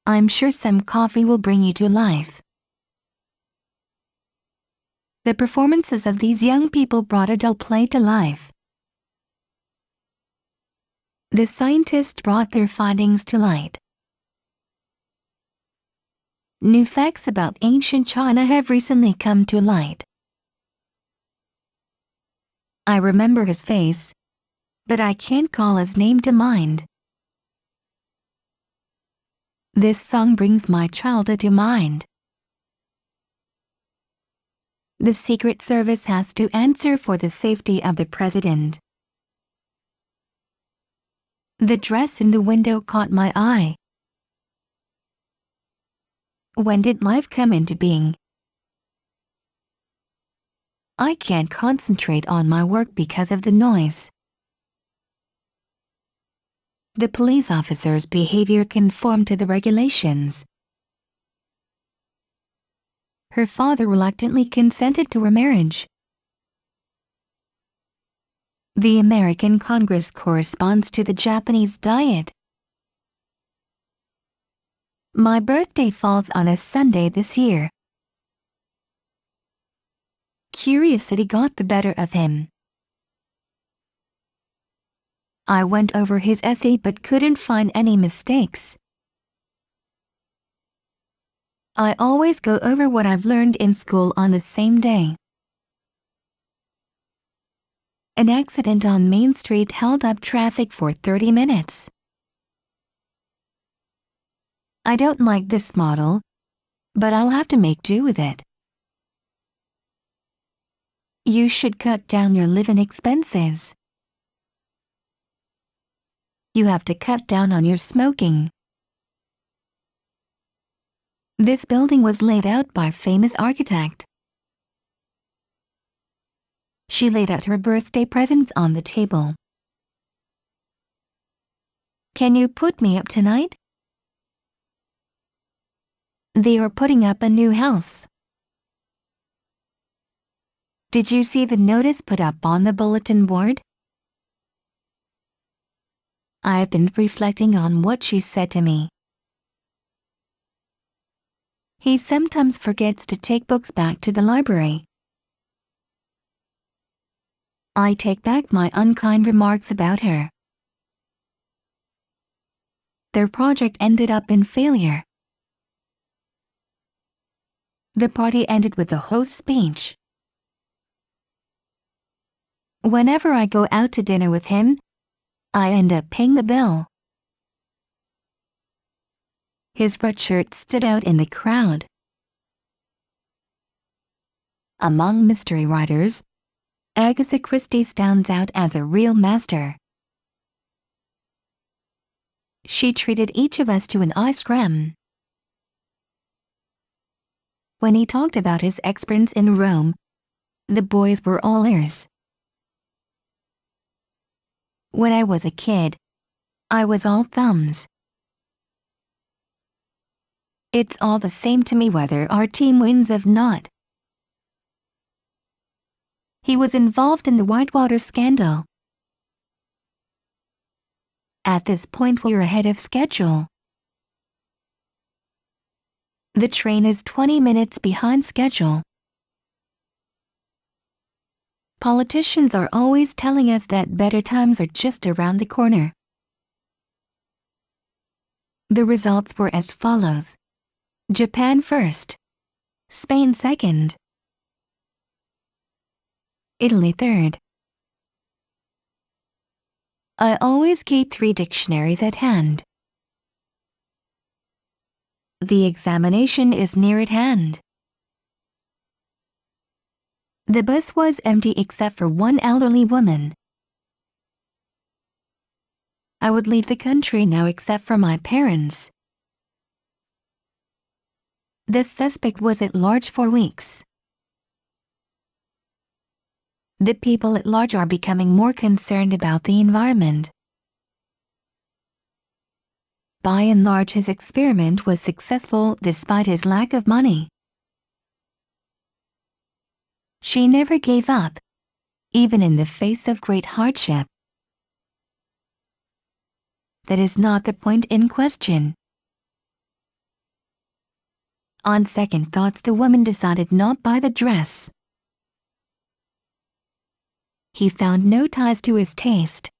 I'm sure some coffee will bring you to life. The performances of these young people brought a dull play to life. The scientists brought their findings to light. New facts about ancient China have recently come to light. I remember his face, but I can't call his name to mind. This song brings my childhood to mind. The Secret Service has to answer for the safety of the president. The dress in the window caught my eye. When did life come into being? I can't concentrate on my work because of the noise. The police officer's behavior conformed to the regulations. Her father reluctantly consented to her marriage. The American Congress corresponds to the Japanese diet. My birthday falls on a Sunday this year. Curiosity got the better of him. I went over his essay but couldn't find any mistakes. I always go over what I've learned in school on the same day. An accident on Main Street held up traffic for 30 minutes. I don't like this model, but I'll have to make do with it. You should cut down your living expenses. You have to cut down on your smoking. This building was laid out by a famous architect. She laid out her birthday presents on the table. Can you put me up tonight? They are putting up a new house. Did you see the notice put up on the bulletin board? I have been reflecting on what she said to me. He sometimes forgets to take books back to the library. I take back my unkind remarks about her. Their project ended up in failure. The party ended with the host's speech. Whenever I go out to dinner with him, I end up paying the bill. His red shirt stood out in the crowd. Among mystery writers, Agatha Christie stands out as a real master. She treated each of us to an ice cream. When he talked about his experience in Rome, the boys were all ears. When I was a kid, I was all thumbs. It's all the same to me whether our team wins or not. He was involved in the Whitewater scandal. At this point we're ahead of schedule. The train is 20 minutes behind schedule. Politicians are always telling us that better times are just around the corner. The results were as follows: Japan first, Spain second, Italy third. I always keep 3 dictionaries at hand. The examination is near at hand. The bus was empty except for one elderly woman. I would leave the country now except for my parents. The suspect was at large for weeks. The people at large are becoming more concerned about the environment. By and large, his experiment was successful despite his lack of money. She never gave up, even in the face of great hardship. That is not the point in question. On second thoughts, the woman decided not buy the dress. He found no ties to his taste.